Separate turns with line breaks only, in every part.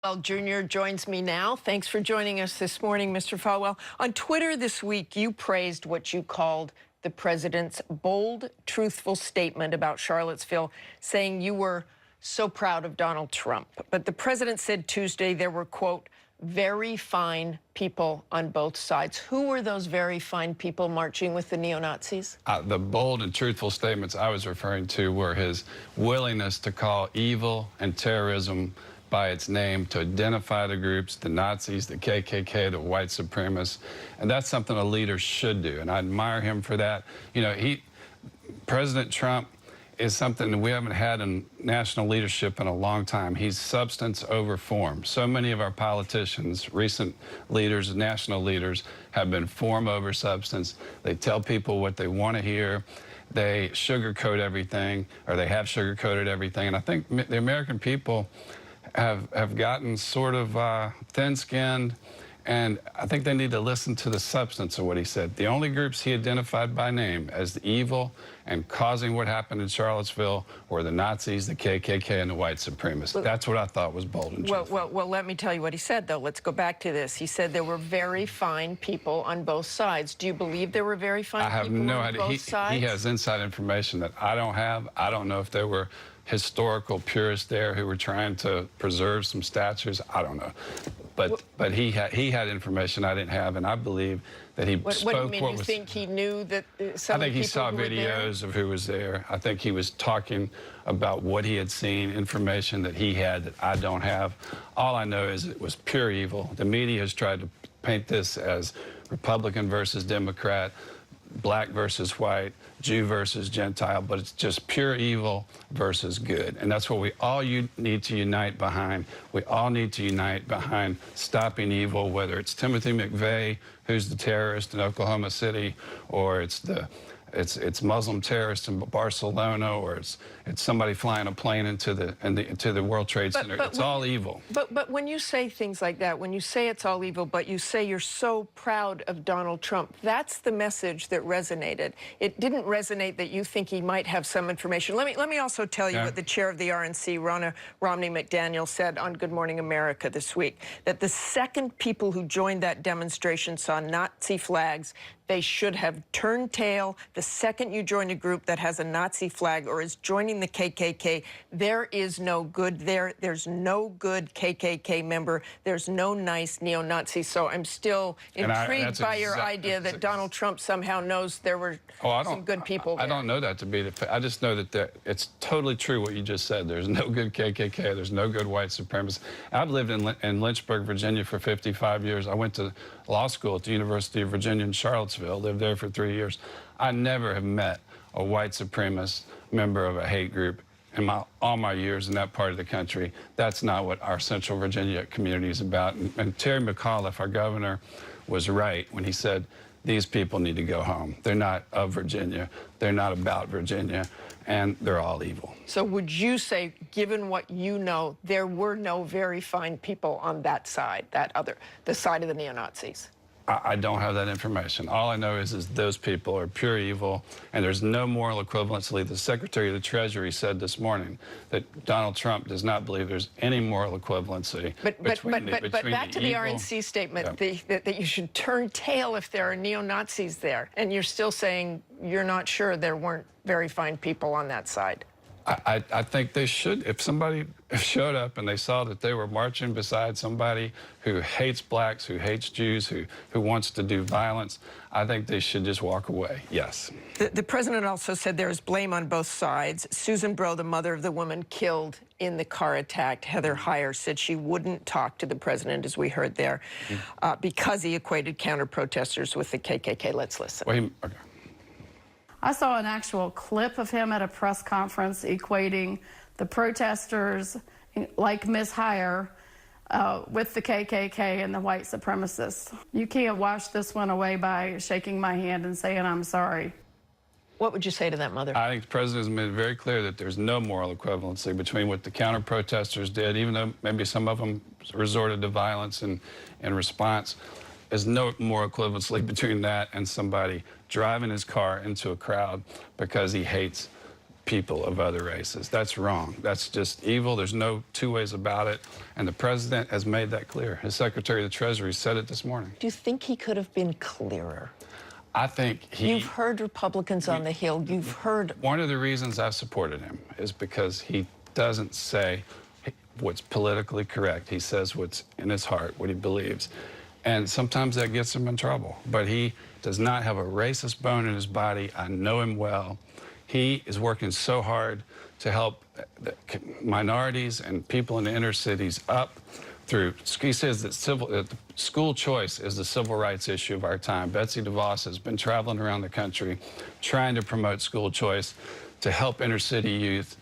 Falwell Jr. joins me now. Thanks for joining us this morning, Mr. Falwell. On Twitter this week, you praised what you called the president's bold, truthful statement about Charlottesville, saying you were so proud of Donald Trump. But the president said Tuesday there were, quote, very fine people on both sides. Who were those very fine people marching with the neo-Nazis?
The bold and truthful statements I was referring to were his willingness to call evil and terrorism by its name, to identify the groups, the Nazis, the KKK, the white supremacists, and that's something a leader should do, and I admire him for that. You know, President Trump is something that we haven't had in national leadership in a long time. He's substance over form. So many of our politicians, recent leaders, national leaders, have been form over substance. They tell people what they want to hear. They sugarcoat everything, or they have sugarcoated everything, and I think the American people have gotten sort of thin-skinned, and I think they need to listen to the substance of what he said. The only groups he identified by name as the evil and causing what happened in Charlottesville were the Nazis, the KKK, and the white supremacists. That's what I thought was bold and truthful.
Well, let me tell you what he said, though. Let's go back to this. He said there were very fine people on both sides. Do you believe there were very fine people on both sides? I have no idea.
He has inside information that I don't have. I don't know if there were historical purists there who were trying to preserve some statues. I don't know. But he had information I didn't have, and I believe that he spoke
what do you mean? You think he knew that some
I think he saw videos of who was there. I think he was talking about what he had seen, information that he had that I don't have. All I know is it was pure evil. The media has tried to paint this as Republican versus Democrat, black versus white, Jew versus Gentile, but it's just pure evil versus good. And that's what we all need to unite behind. We all need to unite behind stopping evil, whether it's Timothy McVeigh, who's the terrorist in Oklahoma City, or it's Muslim terrorists in Barcelona, or it's somebody flying a plane into the World Trade Center. It's all evil.
But when you say things like that, when you say it's all evil, but you say you're so proud of Donald Trump, that's the message that resonated. It didn't resonate that you think he might have some information. Let me also tell you what the chair of the RNC, Romney McDaniel, said on Good Morning America this week, that the second people who joined that demonstration saw Nazi flags, they should have turned tail. The second you join a group that has a Nazi flag or is joining the KKK, there is no good there. There's no good KKK member. There's no nice neo-Nazi. So I'm still intrigued by your idea that Donald Trump somehow knows there were some good people there.
I don't know that to be the I just know that it's totally true what you just said. There's no good KKK. There's no good white supremacists. I've lived in Lynchburg, Virginia for 55 years. I went to law school at the University of Virginia in Charlottesville, lived there for 3 years. I never have met a white supremacist member of a hate group in all my years in that part of the country. That's not what our Central Virginia community is about. And Terry McAuliffe, our governor, was right when he said, these people need to go home. They're not of Virginia. They're not about Virginia. And they're all evil.
So would you say, given what you know, there were no very fine people on that side, the side of the neo-Nazis?
I don't have that information. All I know is those people are pure evil, and there's no moral equivalency. The Secretary of the Treasury said this morning that Donald Trump does not believe there's any moral equivalency between
back to the RNC statement, that you should turn tail if there are neo-Nazis there, and you're still saying you're not sure there weren't very fine people on that side.
I think they should. If somebody showed up and they saw that they were marching beside somebody who hates blacks, who hates Jews, who wants to do violence, I think they should just walk away, yes.
The president also said there is blame on both sides. Susan Bro, the mother of the woman killed in the car attack, Heather Heyer, said she wouldn't talk to the president, as we heard there, because he equated counter-protesters with the KKK. Let's listen.
Well, okay.
I saw an actual clip of him at a press conference equating the protesters like Ms. Heyer with the KKK and the white supremacists. You can't wash this one away by shaking my hand and saying I'm sorry.
What would you say to that mother?
I think the president has made it very clear that there's no moral equivalency between what the counter-protesters did, even though maybe some of them resorted to violence in response. There's no more equivalency between that and somebody driving his car into a crowd because he hates people of other races. That's wrong. That's just evil. There's no two ways about it. And the president has made that clear. His Secretary of the Treasury said it this morning.
Do you think he could have been clearer?
I think
You've heard Republicans on the Hill. You've heard.
One of the reasons I've supported him is because he doesn't say what's politically correct. He says what's in his heart, what he believes. And sometimes that gets him in trouble. But he does not have a racist bone in his body. I know him well. He is working so hard to help minorities and people in the inner cities up through. He says that school choice is the civil rights issue of our time. Betsy DeVos has been traveling around the country trying to promote school choice to help inner city youth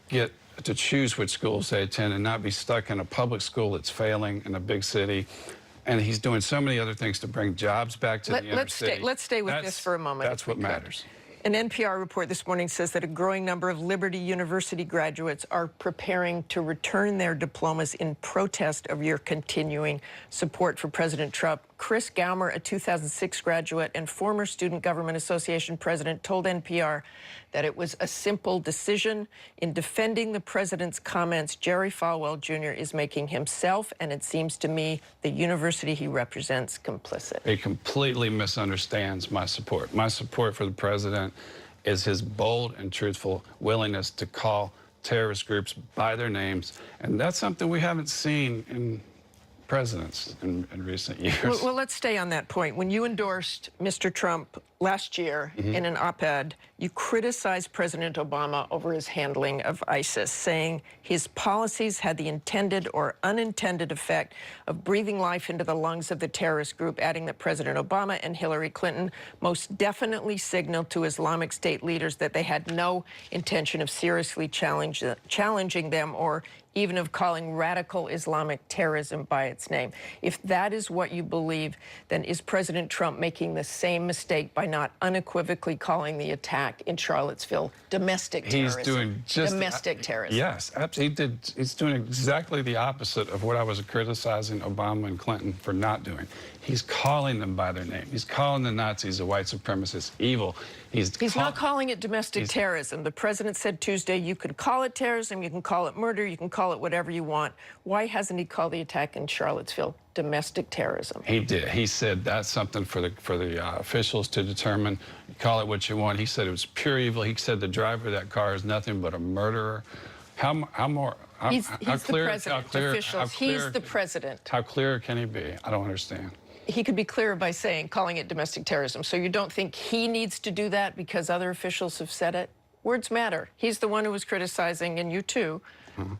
get to choose which schools they attend and not be stuck in a public school that's failing in a big city. And he's doing so many other things to bring jobs back to the inner city.
Let's stay with this for a moment.
That's what matters.
An NPR report this morning says that a growing number of Liberty University graduates are preparing to return their diplomas in protest of your continuing support for President Trump. Chris Gaumer, a 2006 graduate and former Student Government Association president, told NPR that it was a simple decision. In defending the president's comments, Jerry Falwell Jr. is making himself, and it seems to me, the university he represents, complicit.
He completely misunderstands my support. My support for the president is his bold and truthful willingness to call terrorist groups by their names, and that's something we haven't seen in presidents in recent years.
Well, let's stay on that point. When you endorsed Mr. Trump last year in an op-ed, you criticized President Obama over his handling of ISIS, saying his policies had the intended or unintended effect of breathing life into the lungs of the terrorist group, adding that President Obama and Hillary Clinton most definitely signaled to Islamic State leaders that they had no intention of seriously challenging them or even of calling radical Islamic terrorism by its name. If that is what you believe, then is President Trump making the same mistake by not unequivocally calling the attack in Charlottesville domestic terrorism?
He's doing just
domestic terrorism.
Yes, absolutely. He's doing exactly the opposite of what I was criticizing Obama and Clinton for not doing. He's calling them by their name. He's calling the Nazis, the white supremacists, evil. He's
not calling it domestic terrorism. The president said Tuesday, you can call it terrorism, you can call it murder, you can call it whatever you want. Why hasn't he called the attack in Charlottesville domestic terrorism?
He did. He said that's something for the officials to determine. You call it what you want. He said it was pure evil. He said the driver of that car is nothing but a murderer. He's the president. Officials. He's the president. How clear can he be? I don't understand.
He could be clearer by calling it domestic terrorism. So you don't think he needs to do that because other officials have said it? Words matter. He's the one who was criticizing, and you too,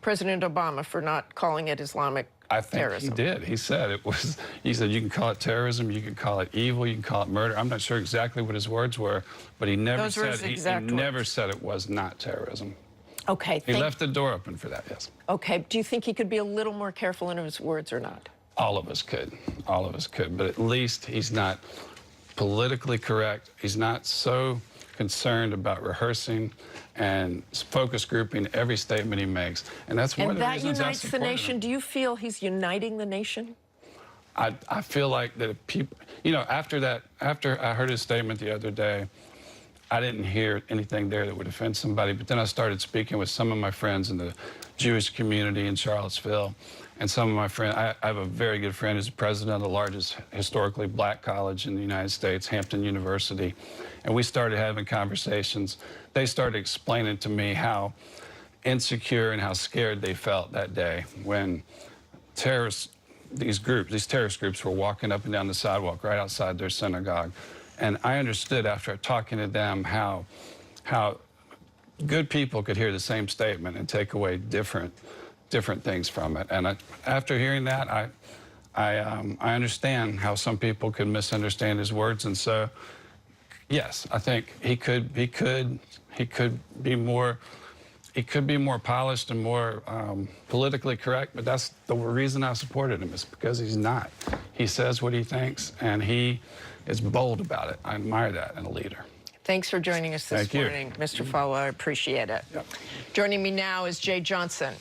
President Obama for not calling it Islamic terrorism.
He did. He said it was. He said you can call it terrorism, you can call it evil, you can call it murder. I'm not sure exactly what his words were, but he never said it was not terrorism.
Okay.
He left the door open for that. Yes.
Okay. Do you think he could be a little more careful in his words or not?
All of us could. All of us could. But at least he's not politically correct. He's not so concerned about rehearsing and focus grouping every statement he makes. And that's one of the reasons I
unites the nation. Do you feel he's uniting the nation?
I feel like that if people, after I heard his statement the other day, I didn't hear anything there that would offend somebody. But then I started speaking with some of my friends in the Jewish community in Charlottesville. And some of my friends, I have a very good friend who's the president of the largest historically black college in the United States, Hampton University. And we started having conversations. They started explaining to me how insecure and how scared they felt that day when these terrorist groups were walking up and down the sidewalk right outside their synagogue. And I understood after talking to them how good people could hear the same statement and take away different things from it. And after hearing that, I understand how some people could misunderstand his words. And so, yes, I think he could be more polished and more politically correct. But that's the reason I supported him, is because he's not. He says what he thinks, and he is bold about it. I admire that in a leader.
Thanks for joining us this morning, Mr. Falwell. I appreciate it.
Yep.
Joining me now is Jay Johnson.